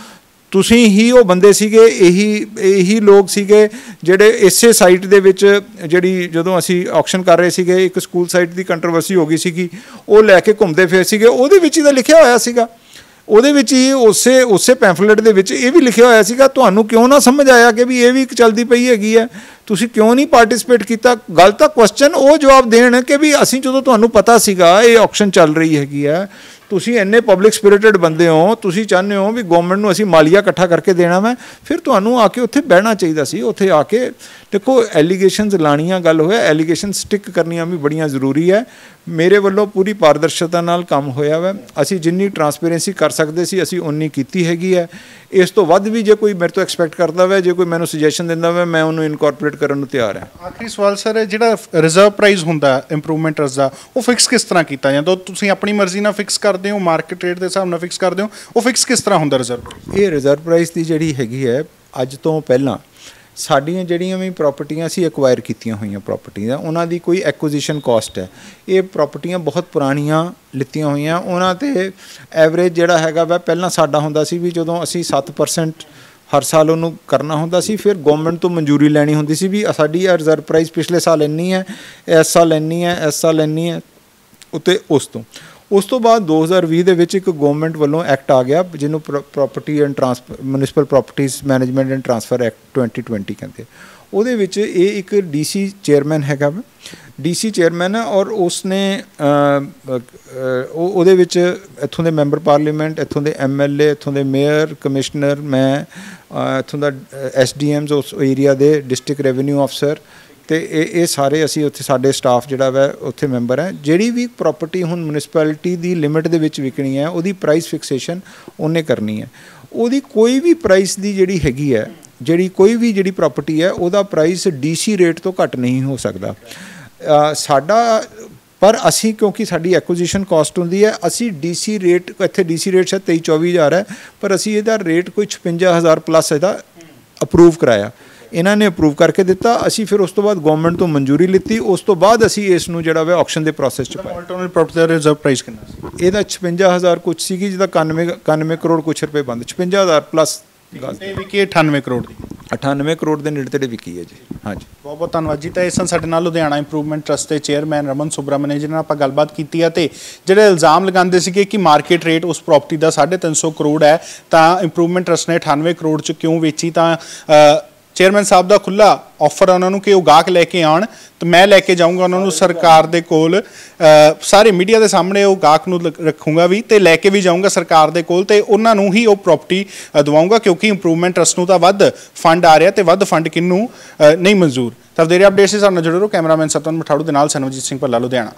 ਤੁਸੀਂ ਹੀ ਉਹ ਬੰਦੇ ਸੀਗੇ, ਇਹੀ ਲੋਕ ਸੀਗੇ ਜਿਹੜੇ ਇਸੇ ਸਾਈਟ ਦੇ ਵਿੱਚ ਜਿਹੜੀ ਜਦੋਂ ਅਸੀਂ ਆਕਸ਼ਨ ਕਰ ਰਹੇ ਸੀਗੇ, ਇੱਕ ਸਕੂਲ ਸਾਈਟ ਦੀ ਕੰਟਰੋਵਰਸੀ ਹੋ ਗਈ ਸੀਗੀ, ਉਹ ਲੈ ਕੇ ਘੁੰਮਦੇ ਫਿਰ ਸੀਗੇ। ਉਹਦੇ ਵਿੱਚ ਹੀ ਤਾਂ ਲਿਖਿਆ ਹੋਇਆ ਸੀਗਾ, ਉਹਦੇ ਵਿੱਚ ਹੀ ਉਸੇ ਪੈਂਫਲੇਟ ਦੇ ਵਿੱਚ ਇਹ ਵੀ ਲਿਖਿਆ ਹੋਇਆ ਸੀਗਾ। ਤੁਹਾਨੂੰ ਕਿਉਂ ਨਾ ਸਮਝ ਆਇਆ ਕਿ ਵੀ ਇਹ ਵੀ ਇੱਕ ਚੱਲਦੀ ਪਈ ਹੈਗੀ ਹੈ? ਤੁਸੀਂ ਕਿਉਂ ਨਹੀਂ ਪਾਰਟਿਸਿਪੇਟ ਕੀਤਾ? ਗੱਲ ਤਾਂ ਕੁਐਸਚਨ ਉਹ ਜਵਾਬ ਦੇਣ ਕਿ ਵੀ ਅਸੀਂ ਜਦੋਂ ਤੁਹਾਨੂੰ ਪਤਾ ਸੀਗਾ ਇਹ ਆਕਸ਼ਨ ਚੱਲ ਰਹੀ ਹੈਗੀ ਹੈ, ਤੁਸੀਂ ਇੰਨੇ ਪਬਲਿਕ ਸਪਿਰਿਟਡ ਬੰਦੇ ਹੋ, ਤੁਸੀਂ ਚਾਹੁੰਦੇ ਹੋ ਵੀ ਗਵਰਨਮੈਂਟ ਨੂੰ ਅਸੀਂ ਮਾਲੀਆ ਇਕੱਠਾ ਕਰਕੇ ਦੇਣਾ ਮੈਂ, ਫਿਰ ਤੁਹਾਨੂੰ ਆ ਕੇ ਉੱਥੇ ਬਹਿਣਾ ਚਾਹੀਦਾ ਸੀ। ਉੱਥੇ ਆ ਕੇ ਦੇਖੋ, ਐਲੀਗੇਸ਼ਨਸ ਲਾਣੀਆਂ ਗੱਲ ਹੋਇਆ, ਐਲੀਗੇਸ਼ਨ ਸਟਿਕ ਕਰਨੀਆਂ ਵੀ ਬੜੀਆਂ ਜ਼ਰੂਰੀ ਹੈ। ਮੇਰੇ ਵੱਲੋਂ ਪੂਰੀ ਪਾਰਦਰਸ਼ਤਾ ਨਾਲ ਕੰਮ ਹੋਇਆ ਵਾ। ਅਸੀਂ ਜਿੰਨੀ ਟਰਾਂਸਪੇਰੈਂਸੀ ਕਰ ਸਕਦੇ ਸੀ ਅਸੀਂ ਉਨੀ ਕੀਤੀ ਹੈਗੀ ਹੈ। ਇਸ ਤੋਂ ਵੱਧ ਵੀ ਜੇ ਕੋਈ ਮੇਰੇ ਤੋਂ ਐਕਸਪੈਕਟ ਕਰਦਾ ਵਾ, ਜੇ ਕੋਈ ਮੈਨੂੰ ਸੁਜੈਸ਼ਨ ਦਿੰਦਾ ਵਾ, ਮੈਂ ਉਹਨੂੰ ਇਨਕੋਰਪੋਰੇਟ ਕਰਨ ਨੂੰ ਤਿਆਰ ਹਾਂ। ਆਖਰੀ ਸਵਾਲ ਸਰ, ਜਿਹੜਾ ਰਿਜ਼ਰਵ ਪ੍ਰਾਈਸ ਹੁੰਦਾ ਇੰਪਰੂਵਮੈਂਟ ਟਰਸਟ ਦਾ, ਉਹ ਫਿਕਸ ਕਿਸ ਤਰ੍ਹਾਂ ਕੀਤਾ ਜਾਂਦਾ? ਤੁਸੀਂ ਆਪਣੀ ਮਰਜ਼ੀ ਨਾਲ ਫਿਕਸ ਕਰਦੇ ਹੋ, ਮਾਰਕੀਟ ਰੇਟ ਦੇ ਹਿਸਾਬ ਨਾਲ ਫਿਕਸ ਕਰਦੇ ਹੋ, ਉਹ ਫਿਕਸ ਕਿਸ ਤਰ੍ਹਾਂ ਹੁੰਦਾ ਰਿਜ਼ਰਵ? ਇਹ ਰਿਜ਼ਰਵ ਪ੍ਰਾਈਸ ਦੀ ਜਿਹੜੀ ਹੈਗੀ ਹੈ, ਅੱਜ ਤੋਂ ਪਹਿਲਾਂ ਸਾਡੀਆਂ ਜਿਹੜੀਆਂ ਵੀ ਪ੍ਰਾਪਰਟੀਆਂ ਅਸੀਂ ਐਕਵਾਇਰ ਕੀਤੀਆਂ ਹੋਈਆਂ ਪ੍ਰਾਪਰਟੀਆਂ, ਉਹਨਾਂ ਦੀ ਕੋਈ ਐਕੁਜੀਸ਼ਨ ਕਾਸਟ ਹੈ। ਇਹ ਪ੍ਰਾਪਰਟੀਆਂ ਬਹੁਤ ਪੁਰਾਣੀਆਂ ਲਿੱਤੀਆਂ ਹੋਈਆਂ, ਉਹਨਾਂ 'ਤੇ ਐਵਰੇਜ ਜਿਹੜਾ ਹੈਗਾ ਵਾ, ਪਹਿਲਾਂ ਸਾਡਾ ਹੁੰਦਾ ਸੀ ਵੀ ਜਦੋਂ ਅਸੀਂ 7% ਹਰ ਸਾਲ ਉਹਨੂੰ ਕਰਨਾ ਹੁੰਦਾ ਸੀ, ਫਿਰ ਗਵਰਨਮੈਂਟ ਤੋਂ ਮਨਜ਼ੂਰੀ ਲੈਣੀ ਹੁੰਦੀ ਸੀ ਵੀ ਸਾਡੀ ਇਹ ਰਿਜ਼ਰਵ ਪ੍ਰਾਈਸ ਪਿਛਲੇ ਸਾਲ ਇੰਨੀ ਹੈ, ਇਸ ਸਾਲ ਇੰਨੀ ਹੈ, ਇਸ ਸਾਲ ਇੰਨੀ ਹੈ। ਉੱਤੇ ਉਸ ਤੋਂ ਬਾਅਦ 2020 ਦੇ ਵਿੱਚ ਇੱਕ ਗਵਰਨਮੈਂਟ ਵੱਲੋਂ ਐਕਟ ਆ ਗਿਆ ਜਿਹਨੂੰ property and municipal properties management and transfer act 2020 ਕਹਿੰਦੇ। ਉਹਦੇ ਵਿੱਚ ਇਹ ਇੱਕ DC ਚੇਅਰਮੈਨ ਹੈਗਾ ਵਾ, DC ਚੇਅਰਮੈਨ ਹੈ, ਔਰ ਉਸਨੇ ਉਹਦੇ ਵਿੱਚ ਇੱਥੋਂ ਦੇ ਮੈਂਬਰ ਪਾਰਲੀਮੈਂਟ, ਇੱਥੋਂ ਦੇ MLA, ਇੱਥੋਂ ਦੇ ਮੇਅਰ, ਕਮਿਸ਼ਨਰ, ਮੈਂ ਇੱਥੋਂ ਦਾ SDMs ਉਸ ਏਰੀਆ ਦੇ, ਡਿਸਟ੍ਰਿਕਟ ਰੈਵਨਿਊ ਅਫਸਰ, ਅਤੇ ਇਹ ਸਾਰੇ ਅਸੀਂ ਉੱਥੇ ਸਾਡੇ ਸਟਾਫ ਜਿਹੜਾ ਵਾ ਉੱਥੇ ਮੈਂਬਰ ਹੈ। ਜਿਹੜੀ ਵੀ ਪ੍ਰਾਪਰਟੀ ਹੁਣ ਮਿਊਨਿਸਪੈਲਿਟੀ ਦੀ ਲਿਮਿਟ ਦੇ ਵਿੱਚ ਵਿਕਣੀ ਹੈ, ਉਹਦੀ ਪ੍ਰਾਈਸ ਫਿਕਸੇਸ਼ਨ ਉਹਨੇ ਕਰਨੀ ਹੈ। ਉਹਦੀ ਕੋਈ ਵੀ ਪ੍ਰਾਈਸ ਦੀ ਜਿਹੜੀ ਹੈਗੀ ਹੈ, ਜਿਹੜੀ ਪ੍ਰਾਪਰਟੀ ਹੈ, ਉਹਦਾ ਪ੍ਰਾਈਸ DC ਰੇਟ ਤੋਂ ਘੱਟ ਨਹੀਂ ਹੋ ਸਕਦਾ ਸਾਡਾ। ਪਰ ਅਸੀਂ ਕਿਉਂਕਿ ਸਾਡੀ ਐਕੁਜੀਸ਼ਨ ਕਾਸਟ ਹੁੰਦੀ ਹੈ, ਅਸੀਂ DC ਰੇਟ, ਇੱਥੇ DC ਰੇਟ ਸ਼ਾਇਦ 23-24 ਹਜ਼ਾਰ ਹੈ, ਪਰ ਅਸੀਂ ਇਹਦਾ ਰੇਟ ਕੋਈ 56,000 ਪਲੱਸ ਇਹਦਾ ਅਪਰੂਵ ਕਰਾਇਆ। ਇਹਨਾਂ ਨੇ ਅਪਰੂਵ ਕਰਕੇ ਦਿੱਤਾ, ਅਸੀਂ ਫਿਰ ਉਸ ਤੋਂ ਬਾਅਦ ਗਵਰਨਮੈਂਟ ਤੋਂ ਮਨਜ਼ੂਰੀ ਲਿੱਤੀ, ਉਸ ਤੋਂ ਬਾਅਦ ਅਸੀਂ ਇਸ ਨੂੰ ਜਿਹੜਾ ਵਾ ਆਕਸ਼ਨ ਦੇ ਪ੍ਰੋਸੈਸ 'ਚ ਪਾਇਆ। ਆਲਟਰਨੇਟਿਵ ਪ੍ਰਾਪਰਟੀ ਦਾ ਰਿਜ਼ਰਵ ਪ੍ਰਾਈਸ ਕਿੰਨਾ ਸੀ? ਇਹਦਾ 56,000 ਕੁਛ ਸੀਗੀ, ਜਿਹਦਾ 91 ਕਰੋੜ ਕੁਛ ਰੁਪਏ ਬੰਦ, 56,000 ਪਲੱਸ ਗੱਲ ਇਹ ਵਿਕੀ 98 ਕਰੋੜ ਦੀ, 98 ਕਰੋੜ ਦੇ ਨੇੜੇ ਤੇੜੇ ਵਿਕੀ ਹੈ ਜੀ। ਹਾਂਜੀ, ਬਹੁਤ ਬਹੁਤ ਧੰਨਵਾਦ ਜੀ। ਤਾਂ ਇਸ ਸਾਡੇ ਨਾਲ ਲੁਧਿਆਣਾ ਇੰਪਰੂਵਮੈਂਟ ਟਰਸਟ ਦੇ ਚੇਅਰਮੈਨ ਰਮਨ ਸੁਬਰਾਮਨਿਆ ਜਿਹਨਾਂ ਨਾਲ ਆਪਾਂ ਗੱਲਬਾਤ ਕੀਤੀ ਹੈ, ਤੇ ਜਿਹੜੇ ਇਲਜ਼ਾਮ ਲਗਾਉਂਦੇ ਸੀਗੇ ਕਿ ਮਾਰਕੀਟ ਰੇਟ ਉਸ ਪ੍ਰਾਪਰਟੀ ਦਾ 350 ਕਰੋੜ ਹੈ, ਤਾਂ ਇੰਪਰੂਵਮੈਂਟ ਟਰਸਟ ਨੇ 98 ਕਰੋੜ 'ਚ ਕਿਉਂ ਵੇਚੀ? ਤਾਂ ਚੇਅਰਮੈਨ ਸਾਹਿਬ ਦਾ ਖੁੱਲ੍ਹਾ ਆਫਰ ਉਹਨਾਂ ਨੂੰ ਕਿ ਉਹ ਗਾਹਕ ਲੈ ਕੇ ਆਉਣ, ਤਾਂ ਮੈਂ ਲੈ ਕੇ ਜਾਊਂਗਾ ਉਹਨਾਂ ਨੂੰ ਸਰਕਾਰ ਦੇ ਕੋਲ, ਸਾਰੇ ਮੀਡੀਆ ਦੇ ਸਾਹਮਣੇ ਉਹ ਗਾਹਕ ਨੂੰ ਰੱਖੂੰਗਾ ਵੀ, ਤੇ ਲੈ ਕੇ ਵੀ ਜਾਊਂਗਾ ਸਰਕਾਰ ਦੇ ਕੋਲ, ਤੇ ਉਹਨਾਂ ਨੂੰ ਹੀ ਉਹ ਪ੍ਰਾਪਰਟੀ ਦਵਾਊਂਗਾ, ਕਿਉਂਕਿ ਇੰਪਰੂਵਮੈਂਟ ਟਰਸਟ ਨੂੰ ਤਾਂ ਵੱਧ ਫੰਡ ਆ ਰਿਹਾ, ਤੇ ਵੱਧ ਫੰਡ ਕਿਹਨੂੰ ਨਹੀਂ ਮਨਜ਼ੂਰ। ਤਾਂ ਵਧੇਰੇ ਅਪਡੇਟਸ ਸਾਡੇ ਨਾਲ ਜੁੜੇ ਰਹੋ। ਕੈਮਰਾਮੈਨ ਸਤਨ ਮਠਾੜੂ ਦੇ ਨਾਲ ਸਰਵਜੀਤ ਸਿੰਘ ਭੱਲਾ, ਲੁਧਿਆਣਾ।